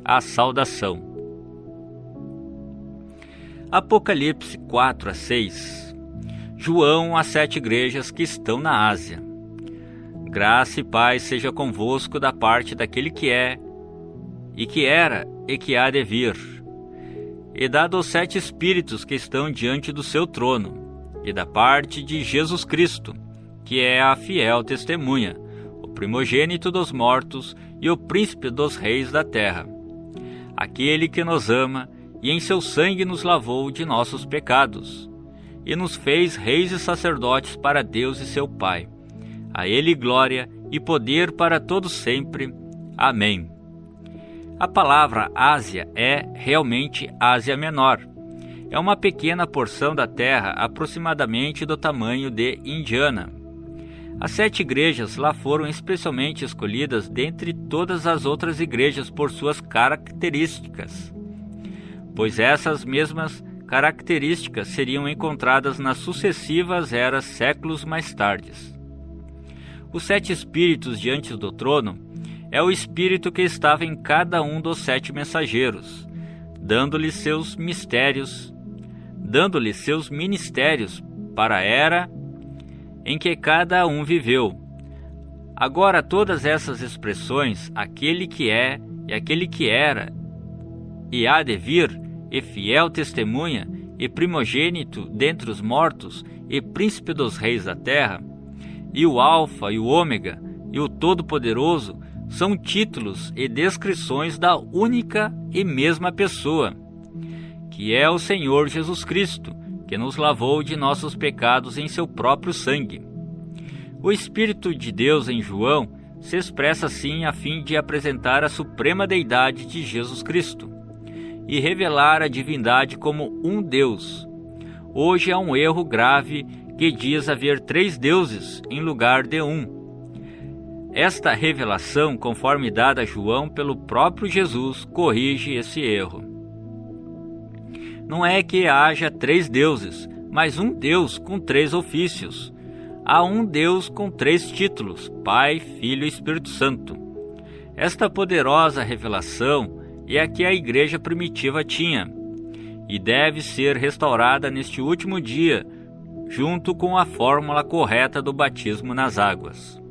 a saudação. Apocalipse 4-6. João às 7 igrejas que estão na Ásia. Graça e paz seja convosco da parte daquele que é, e que era, e que há de vir, e dado aos 7 espíritos que estão diante do seu trono, e da parte de Jesus Cristo, que é a fiel testemunha, o primogênito dos mortos e o príncipe dos reis da terra, aquele que nos ama e em seu sangue nos lavou de nossos pecados, e nos fez reis e sacerdotes para Deus e seu Pai. A ele glória e poder para todos sempre. Amém. A palavra Ásia é realmente Ásia Menor. É uma pequena porção da terra aproximadamente do tamanho de Indiana. As 7 igrejas lá foram especialmente escolhidas dentre todas as outras igrejas por suas características, pois essas mesmas características seriam encontradas nas sucessivas eras séculos mais tardes. Os 7 espíritos diante do trono é o espírito que estava em cada um dos 7 mensageiros, dando-lhes seus ministérios para a era em que cada um viveu. Agora todas essas expressões, aquele que é, e aquele que era, e há de vir, e fiel testemunha, e primogênito dentre os mortos, e príncipe dos reis da terra, e o Alfa e o Ômega, e o Todo-Poderoso, são títulos e descrições da única e mesma pessoa, que é o Senhor Jesus Cristo, que nos lavou de nossos pecados em seu próprio sangue. O Espírito de Deus em João se expressa assim a fim de apresentar a suprema deidade de Jesus Cristo e revelar a divindade como um Deus. Hoje há um erro grave que diz haver 3 deuses em lugar de um. Esta revelação, conforme dada a João pelo próprio Jesus, corrige esse erro. Não é que haja 3 deuses, mas um Deus com 3 ofícios. Há um Deus com 3 títulos, Pai, Filho e Espírito Santo. Esta poderosa revelação é a que a igreja primitiva tinha, e deve ser restaurada neste último dia, junto com a fórmula correta do batismo nas águas.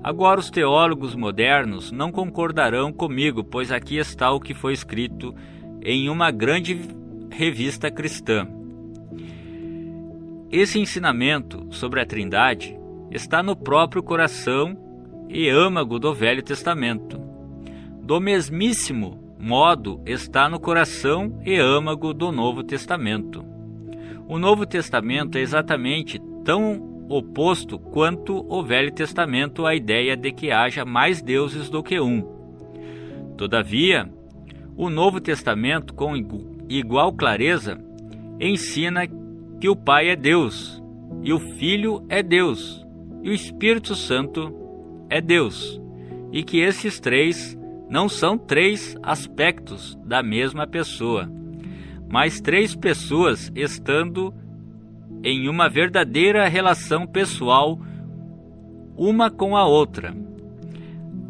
Agora os teólogos modernos não concordarão comigo, pois aqui está o que foi escrito em uma grande revista cristã. Esse ensinamento sobre a Trindade está no próprio coração e âmago do Velho Testamento. Do mesmíssimo modo está no coração e âmago do Novo Testamento. O Novo Testamento é exatamente tão oposto quanto o Velho Testamento à ideia de que haja mais deuses do que um. Todavia, o Novo Testamento, com igual clareza, ensina que o Pai é Deus, e o Filho é Deus, e o Espírito Santo é Deus, e que esses 3 não são 3 aspectos da mesma pessoa, mas 3 pessoas estando em uma verdadeira relação pessoal uma com a outra.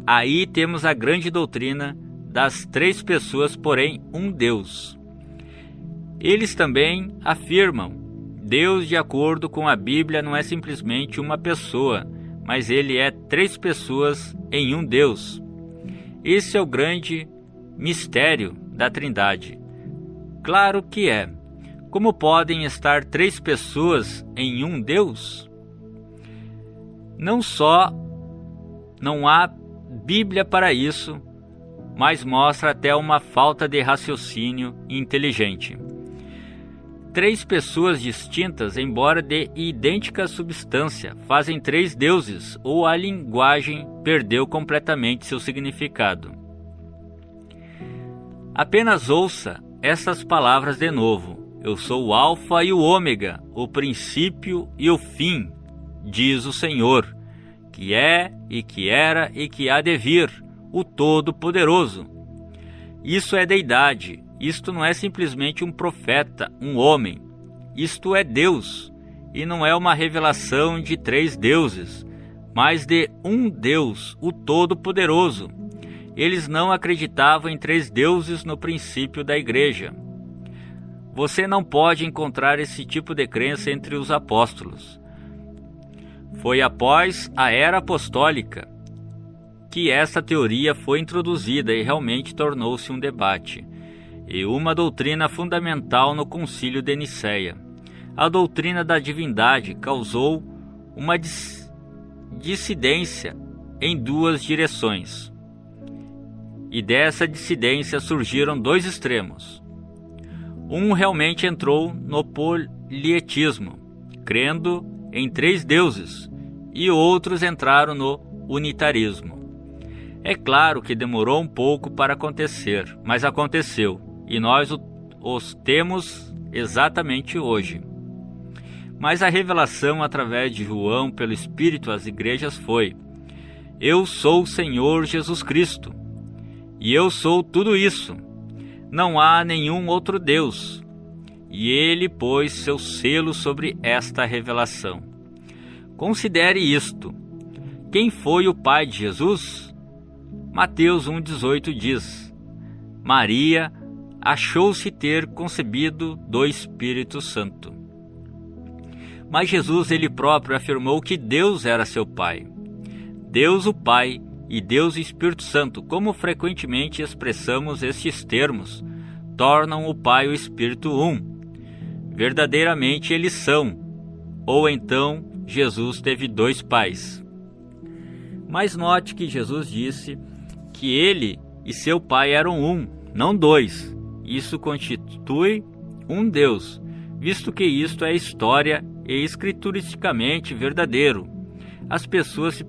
Aí temos a grande doutrina das 3 pessoas, porém um Deus. Eles também afirmam: Deus, de acordo com a Bíblia, não é simplesmente uma pessoa, mas ele é 3 pessoas em um Deus. Esse é o grande mistério da Trindade. Claro que é. Como podem estar 3 pessoas em um Deus? Não só não há Bíblia para isso, mas mostra até uma falta de raciocínio inteligente. 3 pessoas distintas, embora de idêntica substância, fazem 3 deuses, ou a linguagem perdeu completamente seu significado. Apenas ouça essas palavras de novo: eu sou o Alfa e o Ômega, o princípio e o fim, diz o Senhor, que é, e que era, e que há de vir, o Todo-Poderoso. Isso é deidade. Isto não é simplesmente um profeta, um homem. Isto é Deus, e não é uma revelação de 3 deuses, mas de um Deus, o Todo-Poderoso. Eles não acreditavam em 3 deuses no princípio da igreja. Você não pode encontrar esse tipo de crença entre os apóstolos. Foi após a era apostólica que essa teoria foi introduzida e realmente tornou-se um debate e uma doutrina fundamental no Concílio de Nicéia. A doutrina da divindade causou uma dissidência em 2 direções. E dessa dissidência surgiram 2 extremos. Um realmente entrou no polietismo, crendo em 3 deuses, e outros entraram no unitarismo. É claro que demorou um pouco para acontecer, mas aconteceu, e nós os temos exatamente hoje. Mas a revelação através de João pelo Espírito às igrejas foi: eu sou o Senhor Jesus Cristo, e eu sou tudo isso. Não há nenhum outro Deus. E ele pôs seu selo sobre esta revelação. Considere isto. Quem foi o pai de Jesus? Mateus 1,18 diz: Maria achou-se ter concebido do Espírito Santo. Mas Jesus ele próprio afirmou que Deus era seu pai. Deus o Pai e Deus o Espírito Santo, como frequentemente expressamos estes termos, tornam o Pai e o Espírito um. Verdadeiramente eles são, ou então Jesus teve 2 pais. Mas note que Jesus disse que ele e seu pai eram um, não 2. Isso constitui um Deus, visto que isto é história e escrituristicamente verdadeiro. As pessoas se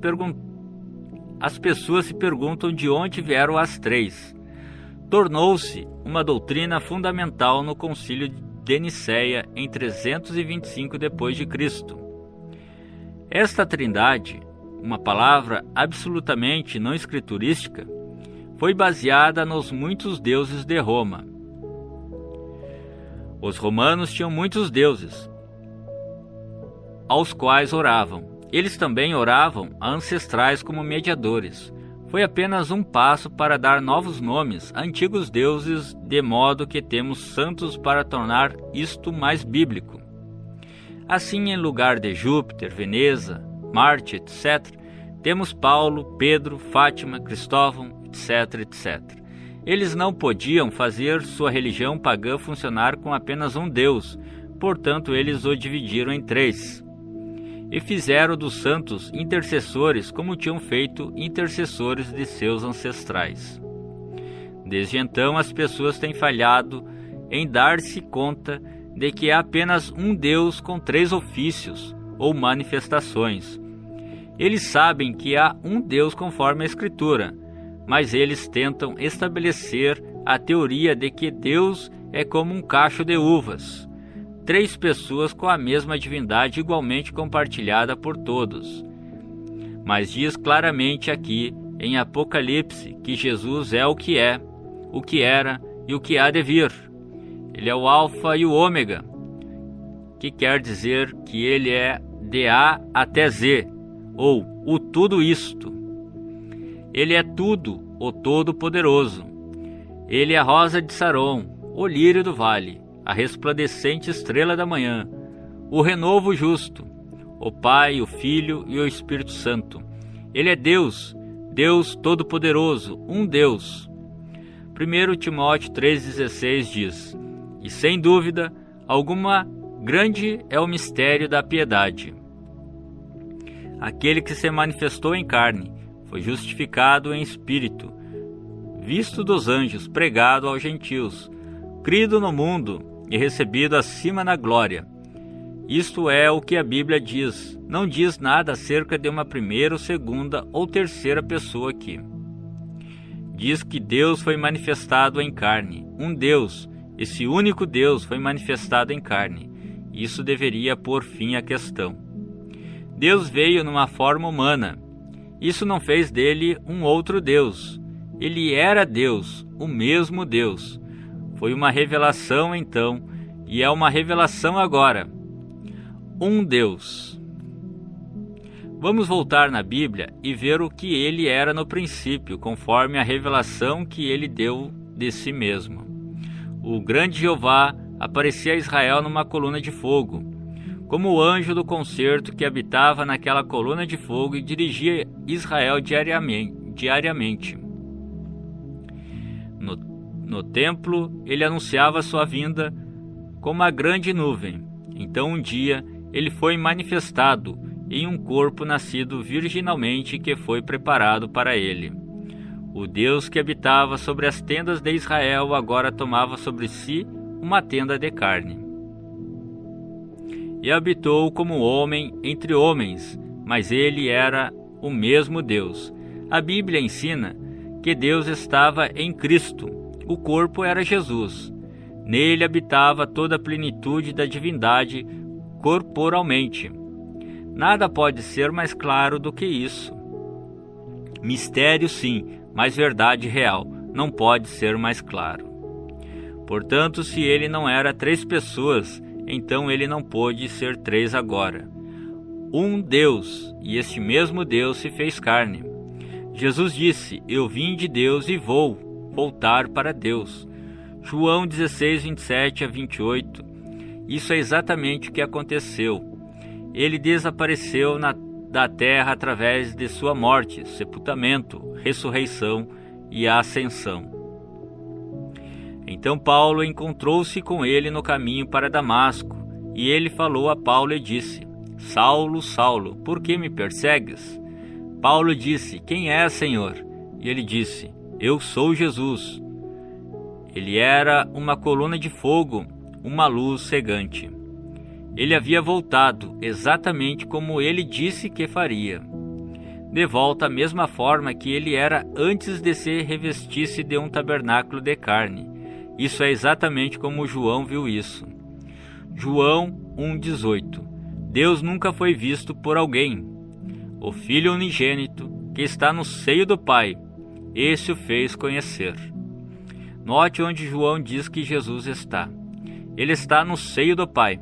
perguntam de onde vieram as 3. Tornou-se uma doutrina fundamental no Concílio de Nicéia em 325 d.C. Esta trindade, uma palavra absolutamente não escriturística, foi baseada nos muitos deuses de Roma. Os romanos tinham muitos deuses, aos quais oravam. Eles também oravam a ancestrais como mediadores. Foi apenas um passo para dar novos nomes a antigos deuses, de modo que temos santos para tornar isto mais bíblico. Assim, em lugar de Júpiter, Veneza, Marte, etc., temos Paulo, Pedro, Fátima, Cristóvão, etc. Eles não podiam fazer sua religião pagã funcionar com apenas um Deus, portanto eles o dividiram em 3. E fizeram dos santos intercessores como tinham feito intercessores de seus ancestrais. Desde então as pessoas têm falhado em dar-se conta de que há apenas um Deus com 3 ofícios ou manifestações. Eles sabem que há um Deus conforme a Escritura, mas eles tentam estabelecer a teoria de que Deus é como um cacho de uvas, 3 pessoas com a mesma divindade igualmente compartilhada por todos. Mas diz claramente aqui em Apocalipse que Jesus é, o que era e o que há de vir. Ele é o Alfa e o Ômega, que quer dizer que ele é de A até Z, ou o tudo isto. Ele é tudo, o Todo-Poderoso. Ele é a rosa de Saron, o lírio do vale, a resplandecente estrela da manhã, o renovo justo, o Pai, o Filho e o Espírito Santo. Ele é Deus, Deus Todo-Poderoso, um Deus. 1 Timóteo 3,16 diz: e sem dúvida alguma, grande é o mistério da piedade. Aquele que se manifestou em carne, foi justificado em espírito, visto dos anjos, pregado aos gentios, crido no mundo e recebido acima na glória. Isto é o que a Bíblia diz, não diz nada acerca de uma primeira, segunda ou terceira pessoa aqui. Diz que Deus foi manifestado em carne, um Deus, esse único Deus foi manifestado em carne. Isso deveria pôr fim à questão. Deus veio numa forma humana. Isso não fez dele um outro Deus. Ele era Deus, o mesmo Deus. Foi uma revelação então, e é uma revelação agora. Um Deus. Vamos voltar na Bíblia e ver o que ele era no princípio, conforme a revelação que ele deu de si mesmo. O grande Jeová aparecia a Israel numa coluna de fogo, como o anjo do concerto que habitava naquela coluna de fogo e dirigia Israel diariamente. No templo, ele anunciava sua vinda como uma grande nuvem. Então um dia ele foi manifestado em um corpo nascido virginalmente que foi preparado para ele. O Deus que habitava sobre as tendas de Israel agora tomava sobre si uma tenda de carne. E habitou como homem entre homens, mas ele era o mesmo Deus. A Bíblia ensina que Deus estava em Cristo. O corpo era Jesus. Nele habitava toda a plenitude da divindade corporalmente. Nada pode ser mais claro do que isso. Mistério sim, mas verdade real não pode ser mais claro. Portanto, se ele não era 3 pessoas, então ele não pôde ser 3 agora. Um Deus, e este mesmo Deus se fez carne. Jesus disse: eu vim de Deus e vou voltar para Deus. João 16, 27 a 28. Isso é exatamente o que aconteceu. Ele desapareceu da terra através de sua morte, sepultamento, ressurreição e ascensão. Então Paulo encontrou-se com ele no caminho para Damasco, e ele falou a Paulo e disse: Saulo, Saulo, por que me persegues? Paulo disse: quem é, Senhor? E ele disse: eu sou Jesus. Ele era uma coluna de fogo, uma luz cegante. Ele havia voltado exatamente como ele disse que faria. De volta à mesma forma que ele era antes de se revestisse de um tabernáculo de carne. Isso é exatamente como João viu isso. João 1,18. Deus nunca foi visto por alguém. O Filho unigênito, que está no seio do Pai, esse o fez conhecer. Note onde João diz que Jesus está. Ele está no seio do Pai.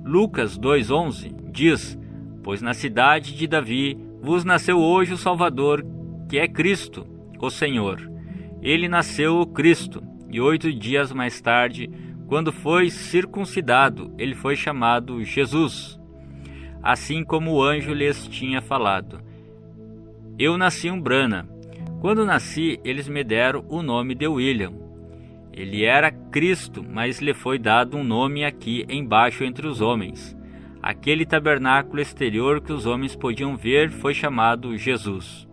Lucas 2,11 diz: pois na cidade de Davi vos nasceu hoje o Salvador, que é Cristo, o Senhor. Ele nasceu o Cristo, e 8 dias mais tarde, quando foi circuncidado, ele foi chamado Jesus, assim como o anjo lhes tinha falado. Eu nasci em Umbrana. Quando nasci, eles me deram o nome de William. Ele era Cristo, mas lhe foi dado um nome aqui embaixo entre os homens. Aquele tabernáculo exterior que os homens podiam ver foi chamado Jesus.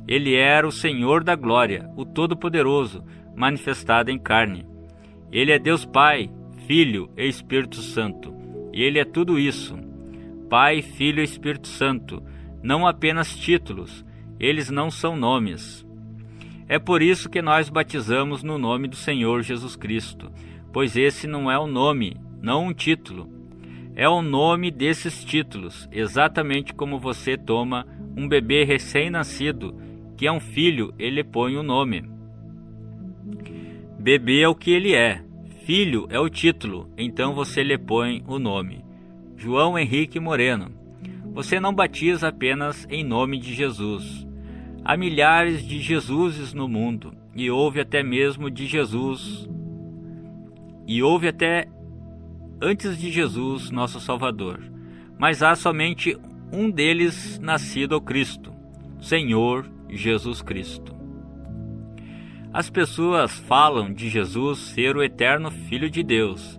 Ele era o Senhor da glória, o Todo-Poderoso, manifestado em carne. Ele é Deus Pai, Filho e Espírito Santo. E ele é tudo isso. Pai, Filho e Espírito Santo, não apenas títulos, eles não são nomes. É por isso que nós batizamos no nome do Senhor Jesus Cristo, pois esse não é um nome, não um título. É o nome desses títulos, exatamente como você toma um bebê recém-nascido, que é um filho, ele põe um nome. Bebê é o que ele é, filho é o título, então você lhe põe o nome. João Henrique Moreno. Você não batiza apenas em nome de Jesus. Há milhares de Jesuses no mundo, e houve até mesmo de Jesus, e houve até antes de Jesus, nosso Salvador. Mas há somente um deles nascido ao Cristo, Senhor Jesus Cristo. As pessoas falam de Jesus ser o eterno Filho de Deus.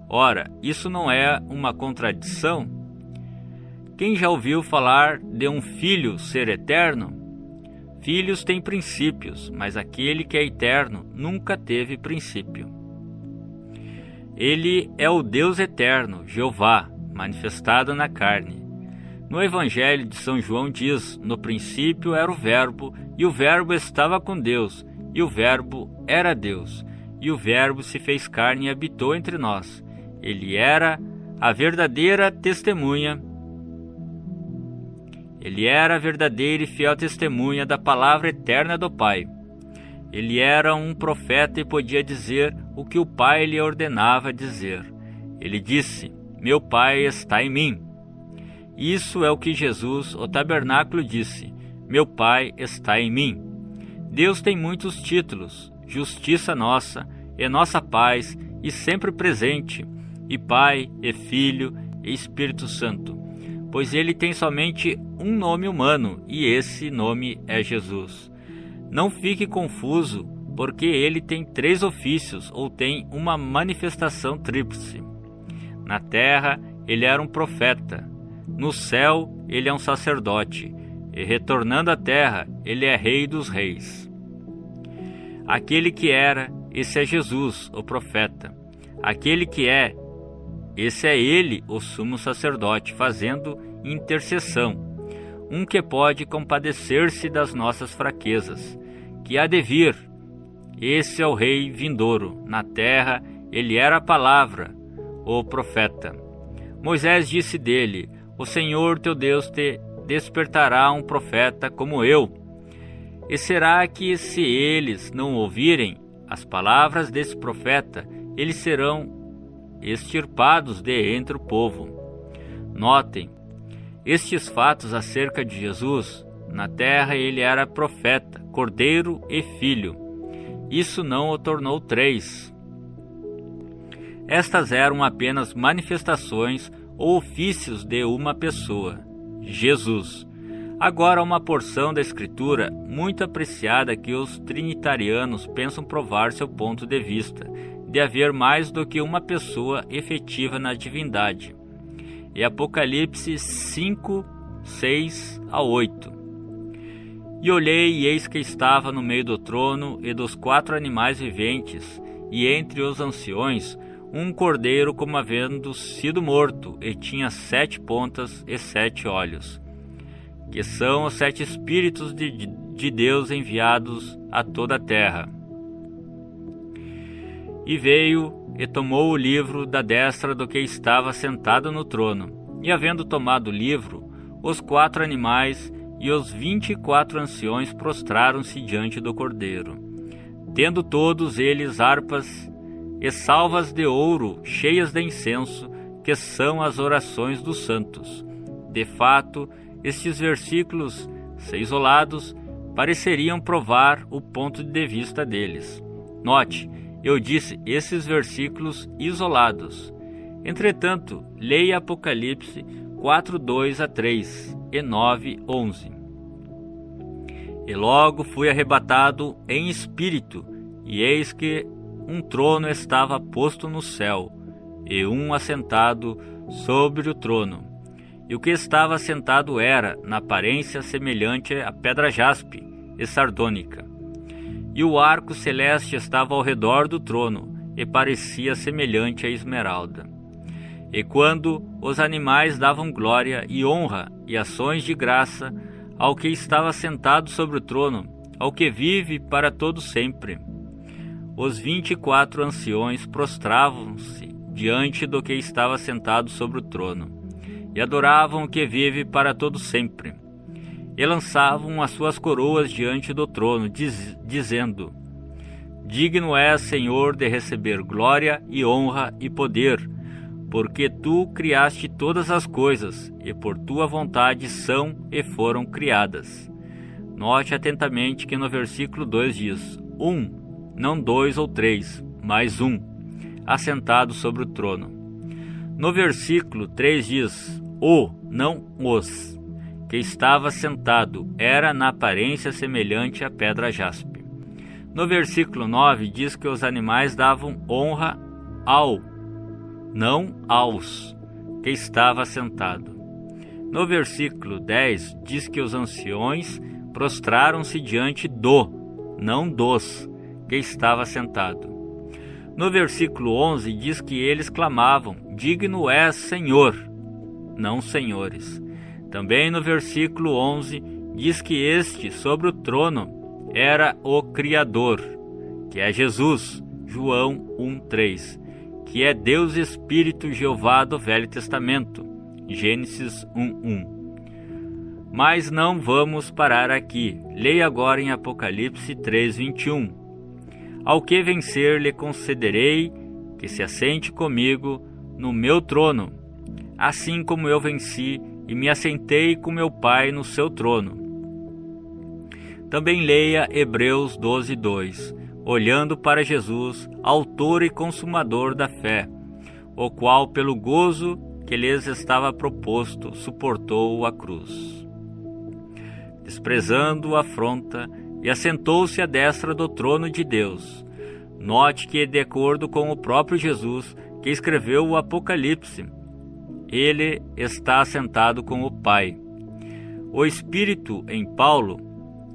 Ora, isso não é uma contradição? Quem já ouviu falar de um filho ser eterno? Filhos têm princípios, mas aquele que é eterno nunca teve princípio. Ele é o Deus eterno, Jeová, manifestado na carne. No Evangelho de São João diz: no princípio era o Verbo, e o Verbo estava com Deus, e o Verbo era Deus, e o Verbo se fez carne e habitou entre nós. Ele era a verdadeira testemunha. Ele era a verdadeira e fiel testemunha da palavra eterna do Pai. Ele era um profeta e podia dizer o que o Pai lhe ordenava dizer. Ele disse: meu Pai está em mim. Isso é o que Jesus, o tabernáculo, disse: meu Pai está em mim. Deus tem muitos títulos: justiça nossa, e nossa paz, e sempre presente, e Pai, e Filho, e Espírito Santo. Pois ele tem somente um nome humano, e esse nome é Jesus. Não fique confuso, porque ele tem 3 ofícios, ou tem uma manifestação tríplice. Na terra, ele era um profeta. No céu, ele é um sacerdote. E retornando à terra, ele é Rei dos Reis. Aquele que era, esse é Jesus, o profeta. Aquele que é, esse é ele, o sumo sacerdote, fazendo intercessão. Um que pode compadecer-se das nossas fraquezas, que há de vir. Esse é o Rei vindouro. Na terra, ele era a palavra, o profeta. Moisés disse dele: o Senhor teu Deus te despertará um profeta como eu. E será que, se eles não ouvirem as palavras desse profeta, eles serão extirpados de entre o povo? Notem estes fatos acerca de Jesus. Na terra ele era profeta, cordeiro e filho. Isso não o tornou 3. Estas eram apenas manifestações ou ofícios de uma pessoa, Jesus. Agora, uma porção da Escritura muito apreciada que os trinitarianos pensam provar seu ponto de vista, de haver mais do que uma pessoa efetiva na divindade. É Apocalipse 5, 6 a 8. E olhei, e eis que estava no meio do trono e dos 4 animais viventes, e entre os anciões, um cordeiro como havendo sido morto, e tinha 7 pontas e 7 olhos, que são os 7 Espíritos de Deus enviados a toda a terra. E veio e tomou o livro da destra do que estava sentado no trono. E havendo tomado o livro, os 4 animais e os 24 anciões prostraram-se diante do cordeiro, tendo todos eles harpas e salvas de ouro cheias de incenso, que são as orações dos santos. De fato, estes versículos, se isolados, pareceriam provar o ponto de vista deles. Note, eu disse esses versículos isolados. Entretanto, leia Apocalipse 4, 2 a 3 e 9, 11. E logo fui arrebatado em espírito, e eis que um trono estava posto no céu, e um assentado sobre o trono. E o que estava assentado era, na aparência, semelhante à pedra jaspe e sardônica. E o arco celeste estava ao redor do trono, e parecia semelhante à esmeralda. E quando os animais davam glória e honra e ações de graça ao que estava sentado sobre o trono, ao que vive para todo sempre, os 24 anciões prostravam-se diante do que estava sentado sobre o trono, e adoravam o que vive para todo sempre, e lançavam as suas coroas diante do trono, dizendo: digno és, Senhor, de receber glória e honra e poder, porque tu criaste todas as coisas, e por tua vontade são e foram criadas. Note atentamente que no versículo 2 diz: não 2 ou 3, mas assentado sobre o trono. No versículo 3 diz: não os, que estava sentado, era na aparência semelhante à pedra jaspe. No versículo 9 diz que os animais davam honra ao, não aos, que estava sentado. No versículo 10 diz que os anciões prostraram-se diante do, não dos, que estava sentado. No versículo 11 diz que eles clamavam: digno és, Senhor, não senhores. Também no versículo 11 diz que este sobre o trono era o Criador, que é Jesus, João 1:3, que é Deus Espírito Jeová do Velho Testamento, Gênesis 1:1. Mas não vamos parar aqui. Leia agora em Apocalipse 3:21. Ao que vencer lhe concederei que se assente comigo no meu trono, assim como eu venci e me assentei com meu Pai no seu trono. Também leia Hebreus 12:2, olhando para Jesus, autor e consumador da fé, o qual, pelo gozo que lhes estava proposto, suportou a cruz, desprezando a afronta, e assentou-se à destra do trono de Deus. Note que, de acordo com o próprio Jesus, que escreveu o Apocalipse, ele está assentado com o Pai. O Espírito em Paulo,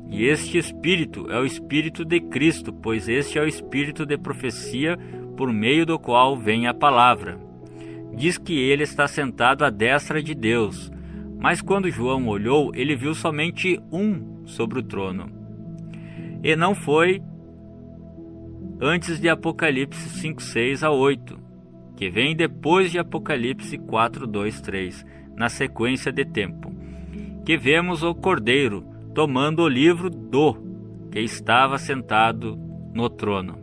e este Espírito é o Espírito de Cristo, pois este é o Espírito de profecia por meio do qual vem a palavra. Diz que ele está sentado à destra de Deus, mas quando João olhou, ele viu somente um sobre o trono. E não foi antes de Apocalipse 5:6-8, que vem depois de Apocalipse 4:2-3, na sequência de tempo, que vemos o Cordeiro tomando o livro que estava sentado no trono,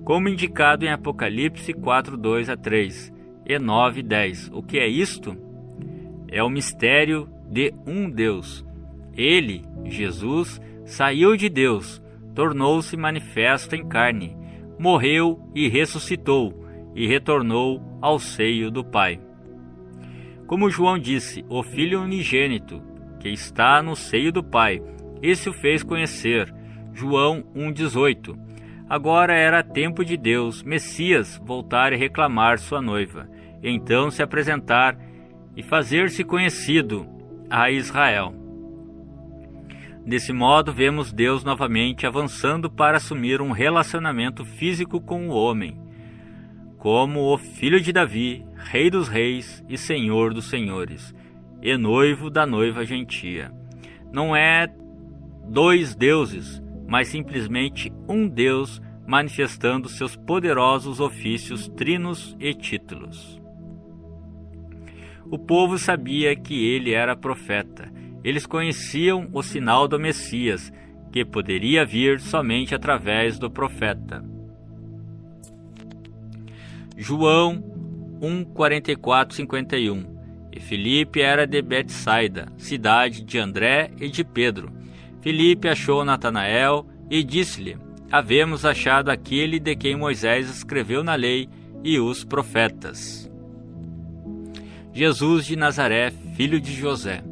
como indicado em Apocalipse 4:2-3 e 9:10. O que é isto? É o mistério de um Deus. Ele, Jesus, saiu de Deus, tornou-se manifesto em carne, morreu e ressuscitou, e retornou ao seio do Pai. Como João disse, o Filho unigênito, que está no seio do Pai, esse o fez conhecer. João 1:18. Agora era tempo de Deus, Messias, voltar e reclamar sua noiva, então se apresentar e fazer-se conhecido a Israel. Desse modo, vemos Deus novamente avançando para assumir um relacionamento físico com o homem, como o Filho de Davi, Rei dos Reis e Senhor dos Senhores, e noivo da noiva gentia. Não é dois deuses, mas simplesmente um Deus manifestando seus poderosos ofícios trinos e títulos. O povo sabia que ele era profeta. Eles conheciam o sinal do Messias, que poderia vir somente através do profeta. João 1:44-51. E Filipe era de Betsaida, cidade de André e de Pedro. Filipe achou Natanael e disse-lhe: Havemos achado aquele de quem Moisés escreveu na lei e os profetas. Jesus de Nazaré, filho de José.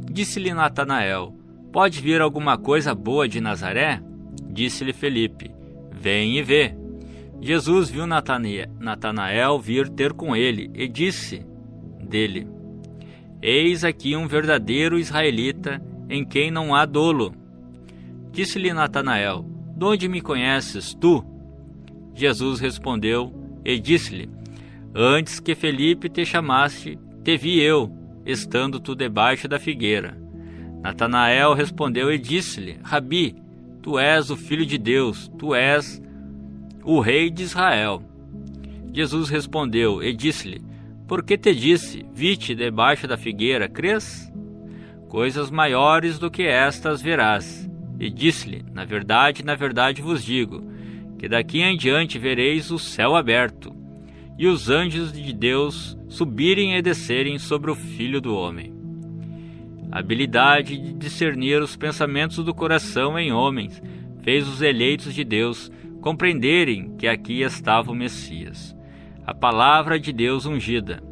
Disse-lhe Natanael: Pode vir alguma coisa boa de Nazaré? Disse-lhe Filipe: Vem e vê. Jesus viu Natanael vir ter com ele e disse dele: Eis aqui um verdadeiro israelita, em quem não há dolo. Disse-lhe Natanael: De onde me conheces tu? Jesus respondeu e disse-lhe: Antes que Filipe te chamasse, te vi eu, estando tu debaixo da figueira. Natanael respondeu e disse-lhe: Rabi, tu és o Filho de Deus, tu és o Rei de Israel. Jesus respondeu e disse-lhe: Por que te disse, vi-te debaixo da figueira, crês? Coisas maiores do que estas verás. E disse-lhe: na verdade vos digo, que daqui em diante vereis o céu aberto, e os anjos de Deus subirem e descerem sobre o Filho do Homem. A habilidade de discernir os pensamentos do coração em homens fez os eleitos de Deus compreenderem que aqui estava o Messias, a palavra de Deus ungida.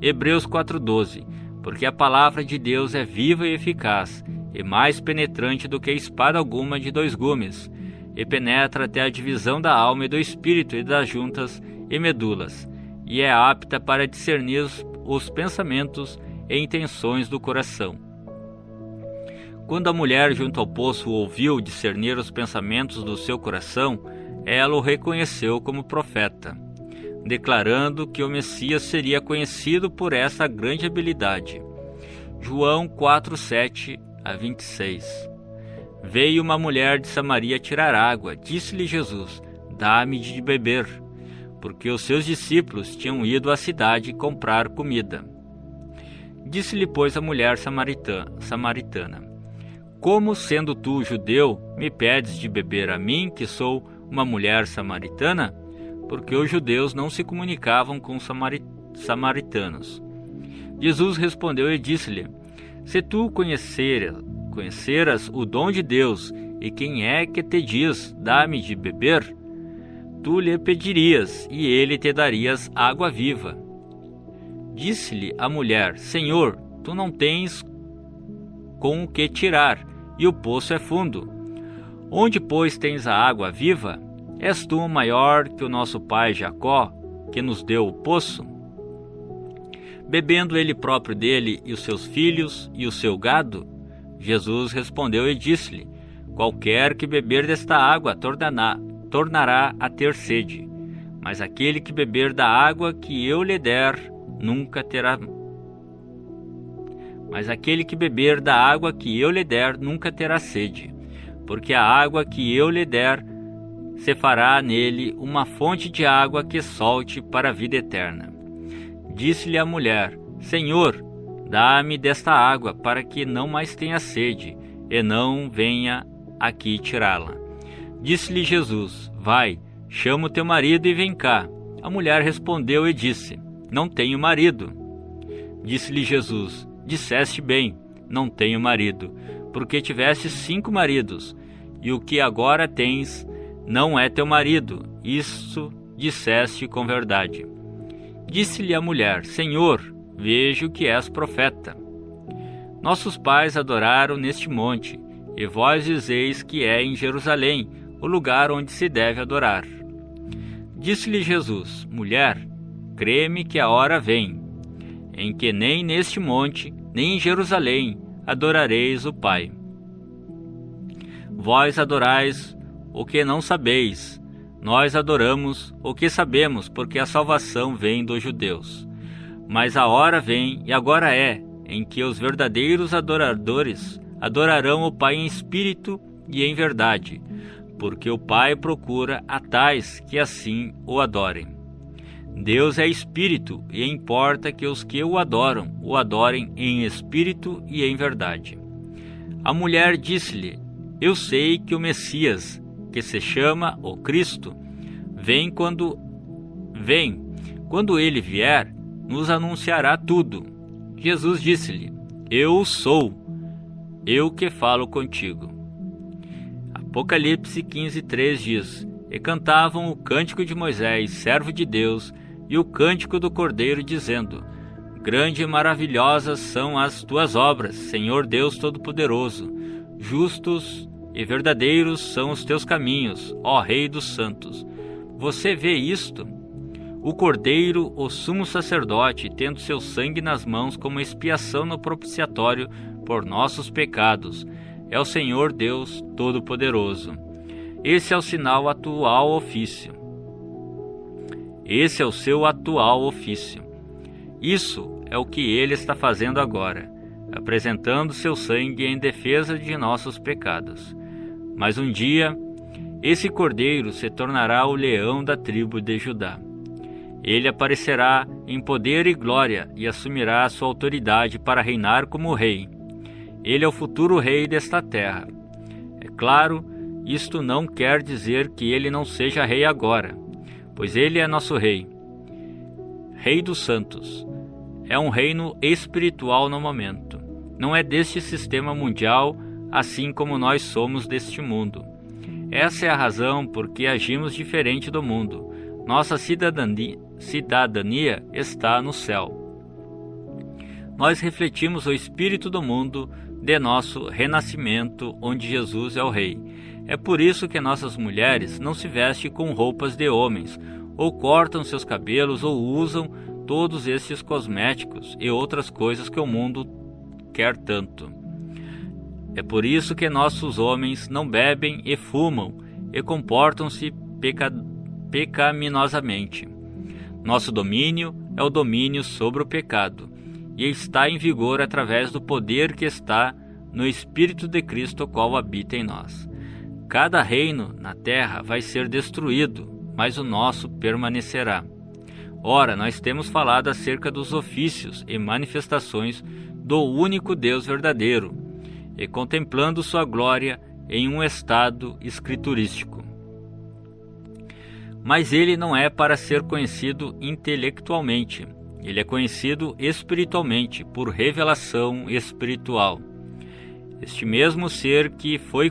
Hebreus 4:12. Porque a palavra de Deus é viva e eficaz, e mais penetrante do que espada alguma de dois gumes, e penetra até a divisão da alma e do espírito e das juntas e medulas, e é apta para discernir os pensamentos e intenções do coração. Quando a mulher junto ao poço ouviu discernir os pensamentos do seu coração, ela o reconheceu como profeta, declarando que o Messias seria conhecido por essa grande habilidade. João 4:7-26. Veio uma mulher de Samaria tirar água. Disse-lhe Jesus: Dá-me de beber, porque os seus discípulos tinham ido à cidade comprar comida. Disse-lhe, pois, a mulher samaritana: Como, sendo tu judeu, me pedes de beber a mim, que sou uma mulher samaritana? Porque os judeus não se comunicavam com os samaritanos. Jesus respondeu e disse-lhe: Se tu conheceras o dom de Deus, e quem é que te diz, dá-me de beber, tu lhe pedirias, e ele te darias água viva. Disse-lhe a mulher: Senhor, tu não tens com o que tirar, e o poço é fundo. Onde, pois, tens a água viva? És tu maior que o nosso pai Jacó, que nos deu o poço? Bebendo ele próprio dele e os seus filhos e o seu gado? Jesus respondeu e disse-lhe: Qualquer que beber desta água tornará a ter sede, mas aquele que beber da água que eu lhe der nunca terá sede, porque a água que eu lhe der se fará nele uma fonte de água que solte para a vida eterna. Disse-lhe a mulher: Senhor, dá-me desta água, para que não mais tenha sede, e não venha aqui tirá-la. Disse-lhe Jesus: Vai, chama o teu marido e vem cá. A mulher respondeu e disse: Não tenho marido. Disse-lhe Jesus: Disseste bem, não tenho marido, porque tiveste 5 maridos, e o que agora tens não é teu marido. Isso disseste com verdade. Disse-lhe a mulher: Senhor, vejo que és profeta. Nossos pais adoraram neste monte, e vós dizeis que é em Jerusalém o lugar onde se deve adorar. Disse-lhe Jesus: Mulher, crê-me que a hora vem, em que nem neste monte, nem em Jerusalém adorareis o Pai. Vós adorais o que não sabeis, nós adoramos o que sabemos, porque a salvação vem dos judeus. Mas a hora vem, e agora é, em que os verdadeiros adoradores adorarão o Pai em espírito e em verdade, porque o Pai procura a tais que assim o adorem. Deus é espírito, e importa que os que o adorem em espírito e em verdade. A mulher disse-lhe: Eu sei que o Messias, que se chama o Cristo, vem. Quando ele vier, nos anunciará tudo. Jesus disse-lhe: Eu sou, eu que falo contigo. Apocalipse 15:3 diz: E cantavam o cântico de Moisés, servo de Deus, e o cântico do Cordeiro, dizendo: Grande e maravilhosas são as tuas obras, Senhor Deus Todo-Poderoso. Justos e verdadeiros são os teus caminhos, ó Rei dos santos. Você vê isto? O Cordeiro, o sumo sacerdote, tendo seu sangue nas mãos como expiação no propiciatório por nossos pecados, é o Senhor Deus Todo-Poderoso. Esse é o sinal atual ofício. Esse é o seu atual ofício. Isso é o que ele está fazendo agora, apresentando seu sangue em defesa de nossos pecados. Mas um dia, esse Cordeiro se tornará o leão da tribo de Judá. Ele aparecerá em poder e glória e assumirá sua autoridade para reinar como rei. Ele é o futuro rei desta terra. É claro, isto não quer dizer que ele não seja rei agora, pois ele é nosso rei. Rei dos santos. É um reino espiritual no momento. Não é deste sistema mundial, assim como nós somos deste mundo. Essa é a razão por que agimos diferente do mundo. Nossa cidadania está no céu. Nós refletimos o espírito do mundo de nosso renascimento, onde Jesus é o Rei. É por isso que nossas mulheres não se vestem com roupas de homens, ou cortam seus cabelos, ou usam todos esses cosméticos e outras coisas que o mundo quer tanto. É por isso que nossos homens não bebem e fumam e comportam-se pecaminosamente. Nosso domínio é o domínio sobre o pecado, e está em vigor através do poder que está no Espírito de Cristo, o qual habita em nós. Cada reino na terra vai ser destruído, mas o nosso permanecerá. Ora, nós temos falado acerca dos ofícios e manifestações do único Deus verdadeiro, e contemplando sua glória em um estado escriturístico. Mas ele não é para ser conhecido intelectualmente. Ele é conhecido espiritualmente, por revelação espiritual. Este mesmo ser que foi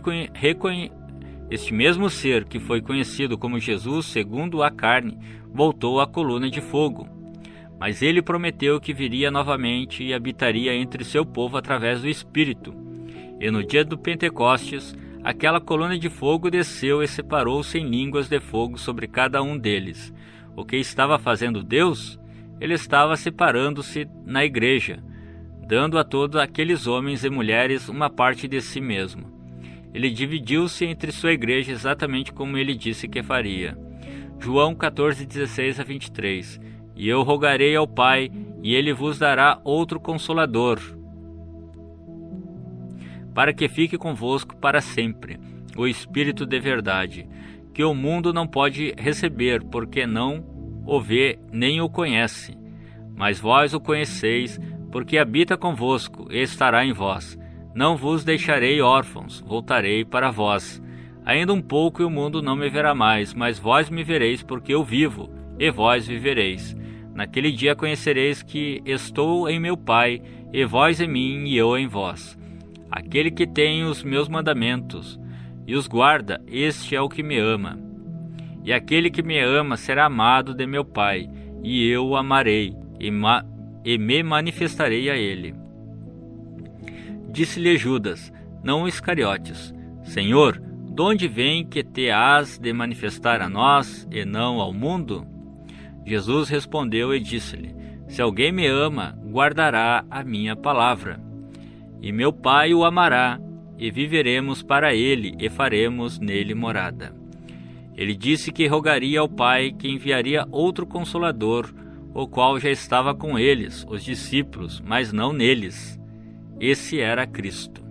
conhecido como Jesus segundo a carne, voltou à coluna de fogo. Mas ele prometeu que viria novamente e habitaria entre seu povo através do Espírito. E no dia do Pentecostes, aquela coluna de fogo desceu e separou-se em línguas de fogo sobre cada um deles. O que estava fazendo Deus? Ele estava separando-se na igreja, dando a todos aqueles homens e mulheres uma parte de si mesmo. Ele dividiu-se entre sua igreja exatamente como ele disse que faria. João 14, 16 a 23. E eu rogarei ao Pai, e ele vos dará outro Consolador, para que fique convosco para sempre, o Espírito de verdade, que o mundo não pode receber, porque não o vê nem o conhece. Mas vós o conheceis, porque habita convosco e estará em vós. Não vos deixarei órfãos, voltarei para vós. Ainda um pouco e o mundo não me verá mais, mas vós me vereis, porque eu vivo, e vós vivereis. Naquele dia conhecereis que estou em meu Pai, e vós em mim, e eu em vós. Aquele que tem os meus mandamentos e os guarda, este é o que me ama. E aquele que me ama será amado de meu Pai, e eu o amarei, e me manifestarei a ele. Disse-lhe Judas, não Iscariotes: Senhor, de onde vem que te hás de manifestar a nós, e não ao mundo? Jesus respondeu e disse-lhe: Se alguém me ama, guardará a minha palavra. E meu Pai o amará, e viveremos para ele, e faremos nele morada. Ele disse que rogaria ao Pai que enviaria outro Consolador, o qual já estava com eles, os discípulos, mas não neles. Esse era Cristo.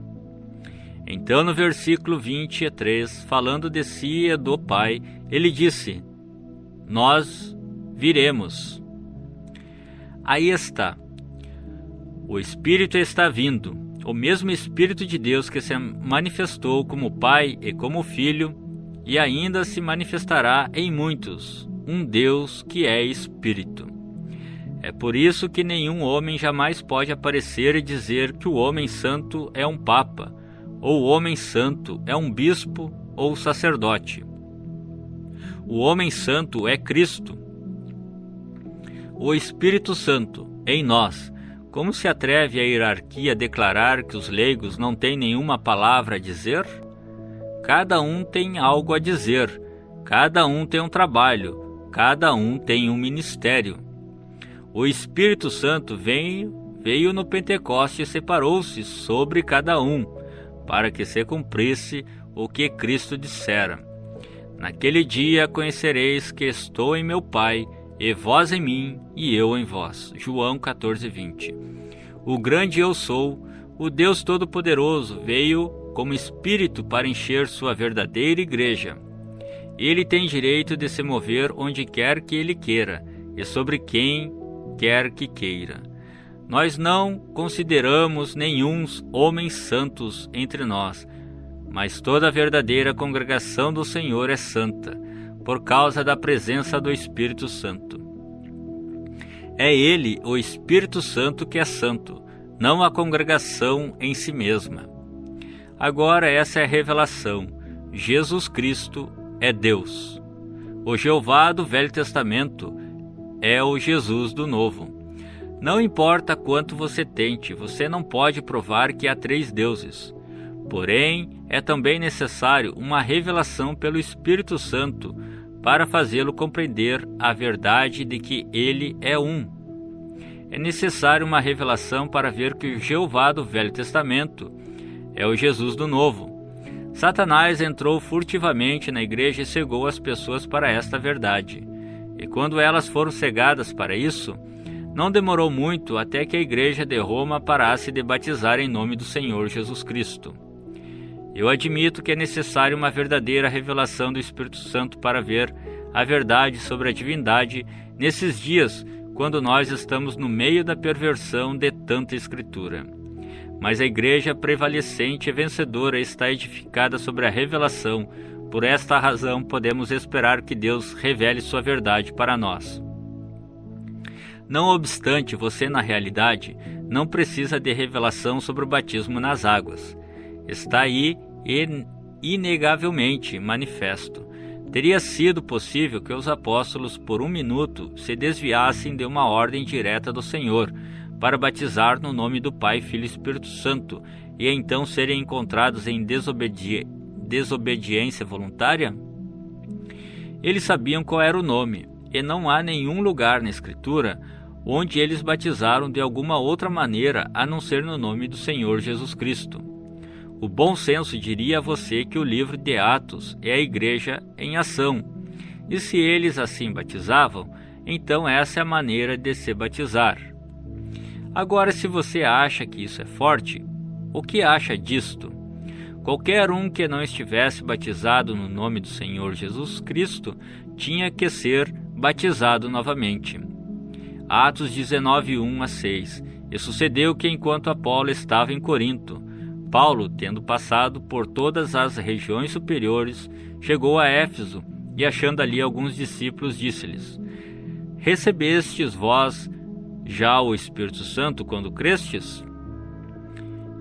Então, no versículo 23, falando de si e do Pai, ele disse: Nós viremos. Aí está. O Espírito está vindo. O mesmo Espírito de Deus que se manifestou como Pai e como Filho, e ainda se manifestará em muitos, um Deus que é Espírito. É por isso que nenhum homem jamais pode aparecer e dizer que o homem santo é um papa, ou o homem santo é um bispo ou sacerdote. O homem santo é Cristo. O Espírito Santo, em nós. Como se atreve a hierarquia a declarar que os leigos não têm nenhuma palavra a dizer? Cada um tem algo a dizer, cada um tem um trabalho, cada um tem um ministério. O Espírito Santo veio no Pentecostes e separou-se sobre cada um, para que se cumprisse o que Cristo dissera. Naquele dia conhecereis que estou em meu Pai, e vós em mim, e eu em vós. João 14, 20. O grande eu sou, o Deus Todo-Poderoso, veio como Espírito para encher sua verdadeira igreja. Ele tem direito de se mover onde quer que ele queira, e sobre quem quer que queira. Nós não consideramos nenhuns homens santos entre nós, mas toda a verdadeira congregação do Senhor é santa, por causa da presença do Espírito Santo. É Ele, o Espírito Santo, que é santo, não a congregação em si mesma. Agora essa é a revelação: Jesus Cristo é Deus. O Jeová do Velho Testamento é o Jesus do Novo. Não importa quanto você tente, você não pode provar que há 3 deuses. Porém, é também necessário uma revelação pelo Espírito Santo para fazê-lo compreender a verdade de que ele é um. É necessário uma revelação para ver que o Jeová do Velho Testamento é o Jesus do Novo. Satanás entrou furtivamente na igreja e cegou as pessoas para esta verdade. E quando elas foram cegadas para isso, não demorou muito até que a igreja de Roma parasse de batizar em nome do Senhor Jesus Cristo. Eu admito que é necessário uma verdadeira revelação do Espírito Santo para ver a verdade sobre a divindade nesses dias, quando nós estamos no meio da perversão de tanta escritura. Mas a igreja prevalecente e vencedora está edificada sobre a revelação. Por esta razão, podemos esperar que Deus revele sua verdade para nós. Não obstante, você na realidade não precisa de revelação sobre o batismo nas águas. Está aí inegavelmente manifesto. Teria sido possível que os apóstolos por um minuto se desviassem de uma ordem direta do Senhor para batizar no nome do Pai, Filho e Espírito Santo e então serem encontrados em desobediência voluntária? Eles sabiam qual era o nome, e não há nenhum lugar na Escritura onde eles batizaram de alguma outra maneira a não ser no nome do Senhor Jesus Cristo. O bom senso diria a você que o livro de Atos é a igreja em ação, e se eles assim batizavam, então essa é a maneira de se batizar. Agora, se você acha que isso é forte, o que acha disto? Qualquer um que não estivesse batizado no nome do Senhor Jesus Cristo tinha que ser batizado novamente. Atos 19, 1-6. E sucedeu que enquanto Apolo estava em Corinto, Paulo, tendo passado por todas as regiões superiores, chegou a Éfeso e, achando ali alguns discípulos, disse-lhes: Recebestes vós já o Espírito Santo quando crestes?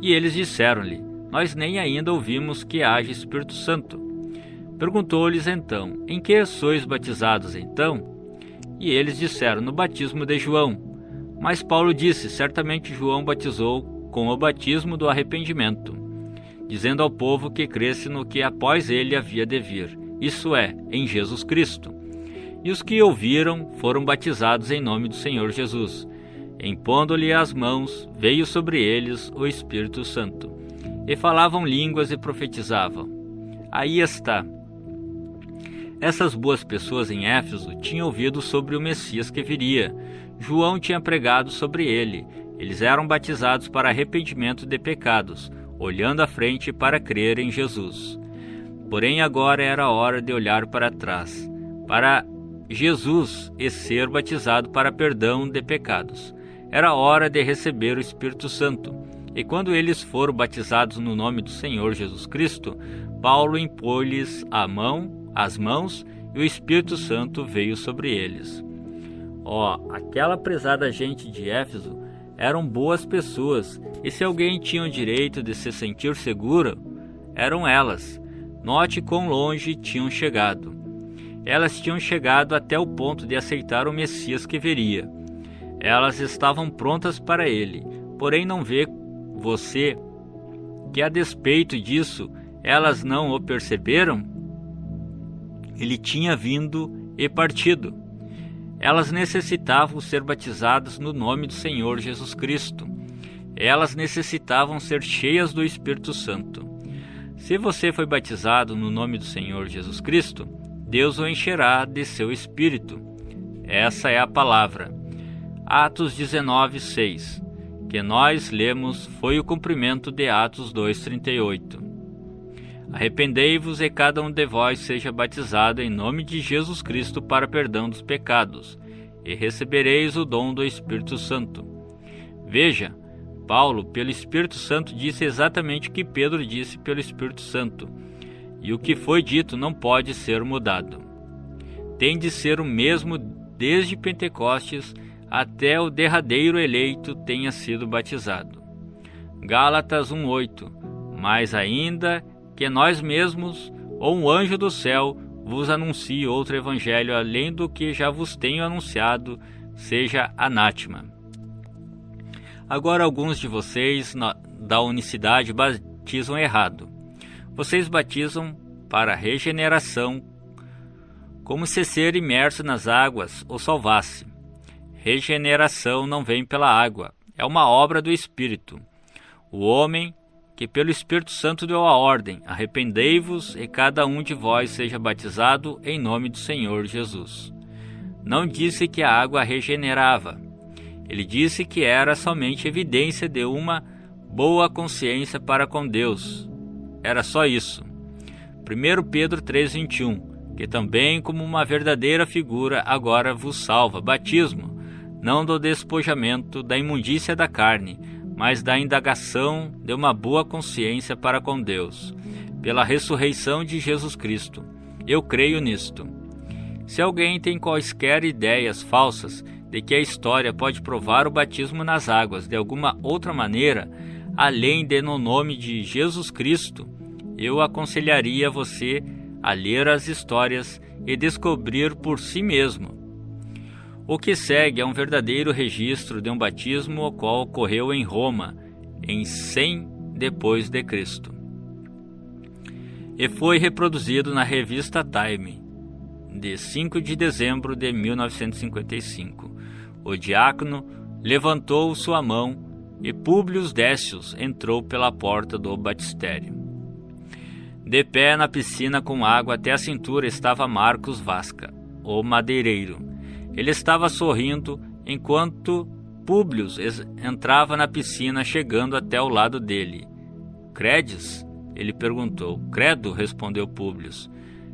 E eles disseram-lhe: Nós nem ainda ouvimos que haja Espírito Santo. Perguntou-lhes então: Em que sois batizados então? E eles disseram: No batismo de João. Mas Paulo disse: Certamente João batizou com o batismo do arrependimento, dizendo ao povo que cresce no que após ele havia de vir, isso é, em Jesus Cristo. E os que ouviram foram batizados em nome do Senhor Jesus. Impondo-lhe as mãos, veio sobre eles o Espírito Santo. E falavam línguas e profetizavam. Aí está. Essas boas pessoas em Éfeso tinham ouvido sobre o Messias que viria. João tinha pregado sobre ele. Eles eram batizados para arrependimento de pecados, olhando à frente para crer em Jesus. Porém agora era a hora de olhar para trás, para Jesus, e ser batizado para perdão de pecados. Era hora de receber o Espírito Santo. E quando eles foram batizados no nome do Senhor Jesus Cristo, Paulo impôs-lhes as mãos, e o Espírito Santo veio sobre eles. Aquela prezada gente de Éfeso eram boas pessoas, e se alguém tinha o direito de se sentir seguro, eram elas. Note quão longe tinham chegado. Elas tinham chegado até o ponto de aceitar o Messias que viria. Elas estavam prontas para ele, porém não vê você que, a despeito disso, elas não o perceberam? Ele tinha vindo e partido. Elas necessitavam ser batizadas no nome do Senhor Jesus Cristo. Elas necessitavam ser cheias do Espírito Santo. Se você foi batizado no nome do Senhor Jesus Cristo, Deus o encherá de seu Espírito. Essa é a palavra. Atos 19, 6, que nós lemos, foi o cumprimento de Atos 2:38. Arrependei-vos e cada um de vós seja batizado em nome de Jesus Cristo para perdão dos pecados, e recebereis o dom do Espírito Santo. Veja, Paulo, pelo Espírito Santo, disse exatamente o que Pedro disse pelo Espírito Santo, e o que foi dito não pode ser mudado. Tem de ser o mesmo desde Pentecostes até o derradeiro eleito tenha sido batizado. Gálatas 1:8. Mais ainda que nós mesmos, ou um anjo do céu, vos anuncie outro evangelho além do que já vos tenho anunciado, seja anátema. Agora alguns de vocês da unicidade batizam errado. Vocês batizam para regeneração, como se ser imerso nas águas o salvasse. Regeneração não vem pela água, é uma obra do Espírito. O homem que pelo Espírito Santo deu a ordem: arrependei-vos e cada um de vós seja batizado em nome do Senhor Jesus. Não disse que a água regenerava. Ele disse que era somente evidência de uma boa consciência para com Deus. Era só isso. 1 Pedro 3:21, que também como uma verdadeira figura agora vos salva, batismo, não do despojamento da imundícia da carne, mas da indagação de uma boa consciência para com Deus, pela ressurreição de Jesus Cristo. Eu creio nisto. Se alguém tem quaisquer ideias falsas, de que a história pode provar o batismo nas águas de alguma outra maneira, além de no nome de Jesus Cristo, eu aconselharia você a ler as histórias e descobrir por si mesmo. O que segue é um verdadeiro registro de um batismo o qual ocorreu em Roma, em 100 depois de Cristo. E foi reproduzido na revista Time, de 5 de dezembro de 1955. O diácono levantou sua mão e Públio Décius entrou pela porta do batistério. De pé na piscina com água até a cintura estava Marcos Vasca, o madeireiro. Ele estava sorrindo enquanto Públio entrava na piscina, chegando até o lado dele. "Credes?" ele perguntou. "Credo", respondeu Públio.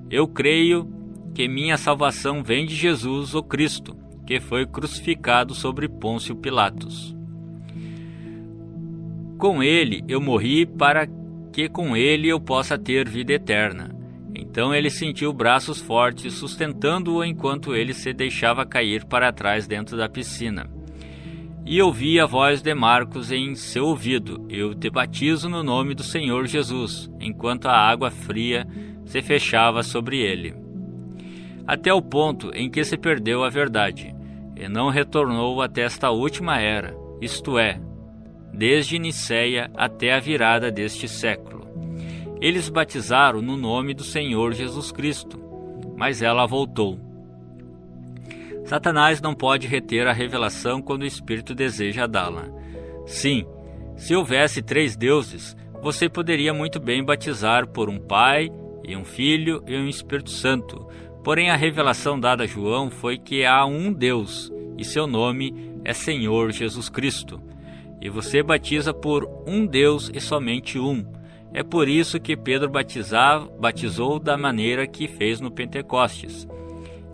"Eu creio que minha salvação vem de Jesus, o Cristo, que foi crucificado sobre Pôncio Pilatos. Com ele eu morri para que com ele eu possa ter vida eterna." Então ele sentiu braços fortes sustentando-o enquanto ele se deixava cair para trás dentro da piscina. E ouvi a voz de Marcos em seu ouvido: "Eu te batizo no nome do Senhor Jesus", enquanto a água fria se fechava sobre ele. Até o ponto em que se perdeu a verdade, e não retornou até esta última era, isto é, desde Niceia até a virada deste século. Eles batizaram no nome do Senhor Jesus Cristo, mas ela voltou. Satanás não pode reter a revelação quando o Espírito deseja dá-la. Sim, se houvesse 3 deuses, você poderia muito bem batizar por um Pai, e um Filho e um Espírito Santo. Porém, a revelação dada a João foi que há um Deus, e seu nome é Senhor Jesus Cristo. E você batiza por um Deus e somente um. É por isso que Pedro batizou da maneira que fez no Pentecostes.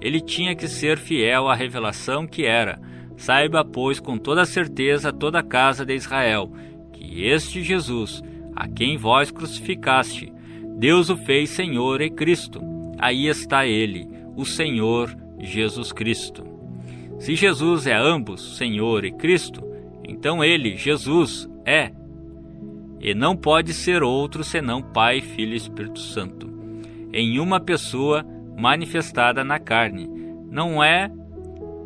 Ele tinha que ser fiel à revelação que era: "Saiba, pois, com toda certeza toda a casa de Israel, que este Jesus, a quem vós crucificaste, Deus o fez Senhor e Cristo. Aí está ele, o Senhor Jesus Cristo." Se Jesus é ambos, Senhor e Cristo, então ele, Jesus, é. E não pode ser outro senão Pai, Filho e Espírito Santo, em uma pessoa manifestada na carne. Não é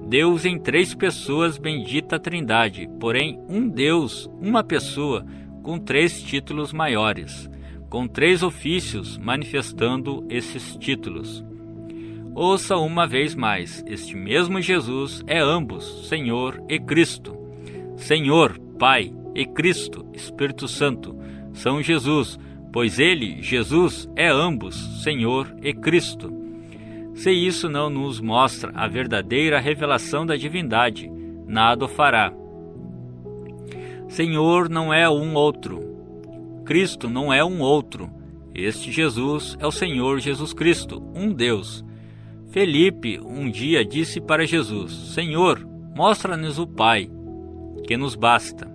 Deus em 3 pessoas, bendita Trindade, porém um Deus, uma pessoa, com 3 títulos maiores, com 3 ofícios manifestando esses títulos. Ouça uma vez mais: este mesmo Jesus é ambos, Senhor e Cristo. Senhor, Pai, e Cristo, Espírito Santo, são Jesus, pois ele, Jesus, é ambos, Senhor e Cristo. Se isso não nos mostra a verdadeira revelação da divindade, nada o fará. Senhor não é um outro. Cristo não é um outro. Este Jesus é o Senhor Jesus Cristo, um Deus. Felipe um dia disse para Jesus: "Senhor, mostra-nos o Pai, que nos basta."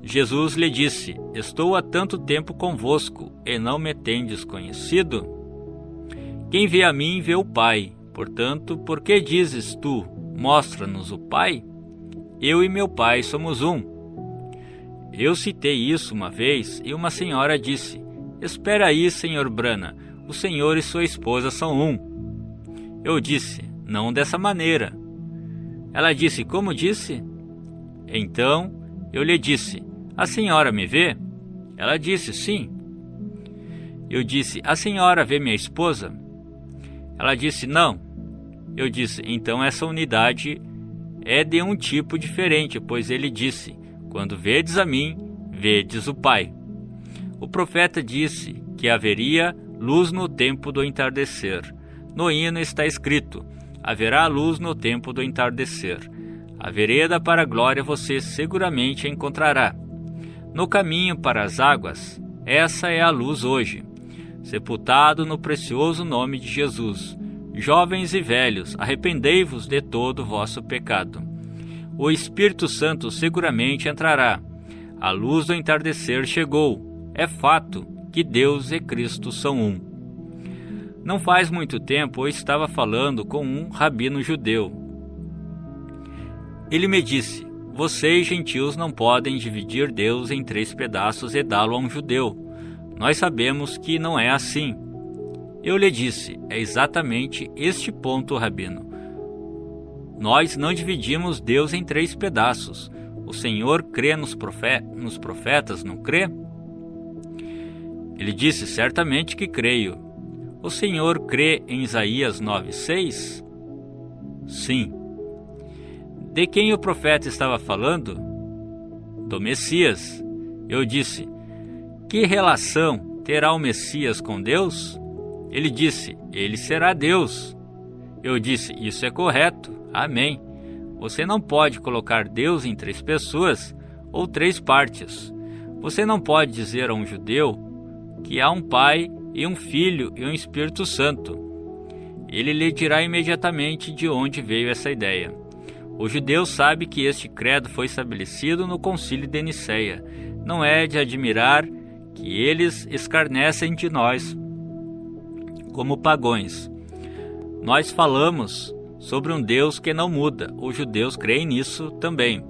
Jesus lhe disse: "Estou há tanto tempo convosco, e não me tendes conhecido? Quem vê a mim vê o Pai. Portanto, por que dizes tu: mostra-nos o Pai? Eu e meu Pai somos um." Eu citei isso uma vez e uma senhora disse: "Espera aí, Sr. Brana, o senhor e sua esposa são um." Eu disse: "Não dessa maneira." Ela disse: "Como disse?" Então eu lhe disse: "A senhora me vê?" Ela disse: "Sim." Eu disse: "A senhora vê minha esposa?" Ela disse: "Não." Eu disse: "Então essa unidade é de um tipo diferente, pois ele disse: quando vedes a mim, vedes o Pai." O profeta disse que haveria luz no tempo do entardecer. No hino está escrito: haverá luz no tempo do entardecer. A vereda para a glória você seguramente encontrará. No caminho para as águas, essa é a luz hoje. Sepultado no precioso nome de Jesus. Jovens e velhos, arrependei-vos de todo o vosso pecado. O Espírito Santo seguramente entrará. A luz do entardecer chegou. É fato que Deus e Cristo são um. Não faz muito tempo eu estava falando com um rabino judeu. Ele me disse: vocês, gentios, não podem dividir Deus em 3 pedaços e dá-lo a um judeu. Nós sabemos que não é assim. Eu lhe disse: é exatamente este ponto, Rabino. Nós não dividimos Deus em 3 pedaços. O Senhor crê nos profetas, não crê? Ele disse: certamente que creio. O Senhor crê em Isaías 9:6? Sim. De quem o profeta estava falando? Do Messias. Eu disse: que relação terá o Messias com Deus? Ele disse: ele será Deus. Eu disse: isso é correto. Amém. Você não pode colocar Deus em 3 pessoas ou 3 partes. Você não pode dizer a um judeu que há um Pai e um Filho e um Espírito Santo. Ele lhe dirá imediatamente de onde veio essa ideia. O judeu sabe que este credo foi estabelecido no Concílio de Nicéia. Não é de admirar que eles escarnecem de nós como pagões. Nós falamos sobre um Deus que não muda. Os judeus creem nisso também.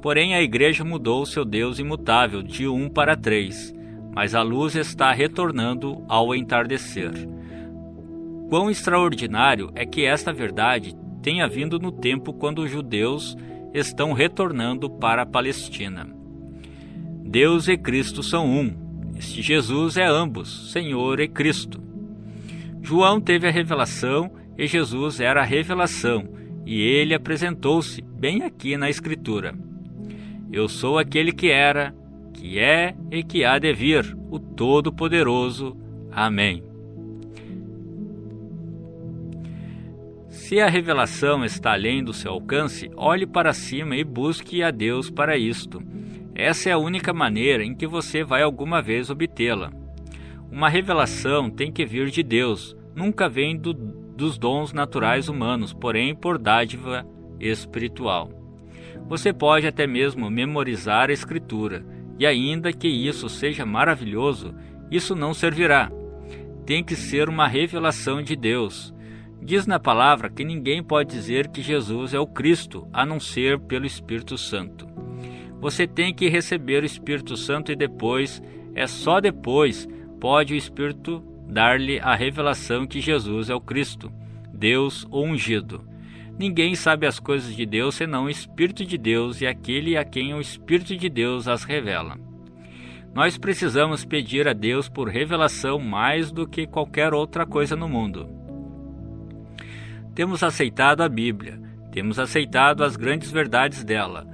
Porém, a igreja mudou seu Deus imutável de 1 para 3, mas a luz está retornando ao entardecer. Quão extraordinário é que esta verdade tenha vindo no tempo quando os judeus estão retornando para a Palestina. Deus e Cristo são um. Este Jesus é ambos, Senhor e Cristo. João teve a revelação e Jesus era a revelação, e ele apresentou-se bem aqui na Escritura. Eu sou aquele que era, que é e que há de vir, o Todo-Poderoso. Amém. Se a revelação está além do seu alcance, olhe para cima e busque a Deus para isto. Essa é a única maneira em que você vai alguma vez obtê-la. Uma revelação tem que vir de Deus, nunca vem dos dons naturais humanos, porém por dádiva espiritual. Você pode até mesmo memorizar a Escritura, e ainda que isso seja maravilhoso, isso não servirá. Tem que ser uma revelação de Deus. Diz na palavra que ninguém pode dizer que Jesus é o Cristo, a não ser pelo Espírito Santo. Você tem que receber o Espírito Santo e só depois, pode o Espírito dar-lhe a revelação que Jesus é o Cristo, Deus o ungido. Ninguém sabe as coisas de Deus senão o Espírito de Deus e aquele a quem o Espírito de Deus as revela. Nós precisamos pedir a Deus por revelação mais do que qualquer outra coisa no mundo. Temos aceitado a Bíblia, temos aceitado as grandes verdades dela,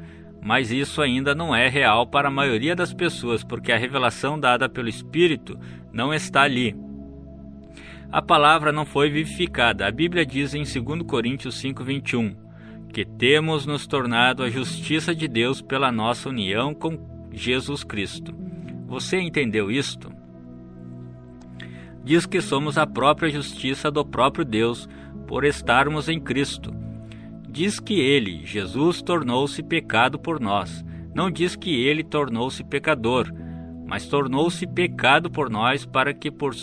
mas isso ainda não é real para a maioria das pessoas, porque a revelação dada pelo Espírito não está ali. A palavra não foi vivificada. A Bíblia diz em 2 Coríntios 5:21 que temos nos tornado a justiça de Deus pela nossa união com Jesus Cristo. Você entendeu isto? Diz que somos a própria justiça do próprio Deus por estarmos em Cristo. Diz que Ele, Jesus, tornou-se pecado por nós. Não diz que Ele tornou-se pecador, mas tornou-se pecado por nós para que por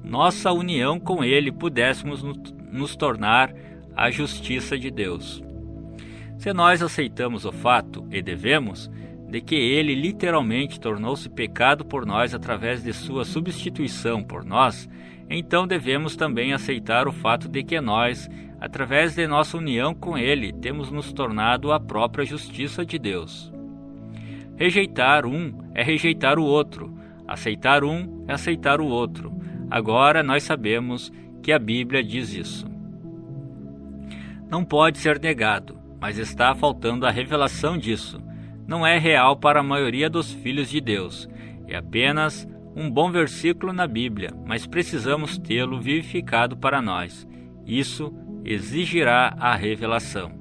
nossa união com Ele pudéssemos nos tornar a justiça de Deus. Se nós aceitamos o fato, e devemos, de que Ele literalmente tornou-se pecado por nós através de sua substituição por nós, então devemos também aceitar o fato de que nós, através de nossa união com Ele, temos nos tornado a própria justiça de Deus. Rejeitar um é rejeitar o outro, aceitar um é aceitar o outro. Agora nós sabemos que a Bíblia diz isso. Não pode ser negado, mas está faltando a revelação disso. Não é real para a maioria dos filhos de Deus. É apenas um bom versículo na Bíblia, mas precisamos tê-lo vivificado para nós. Isso exigirá a revelação.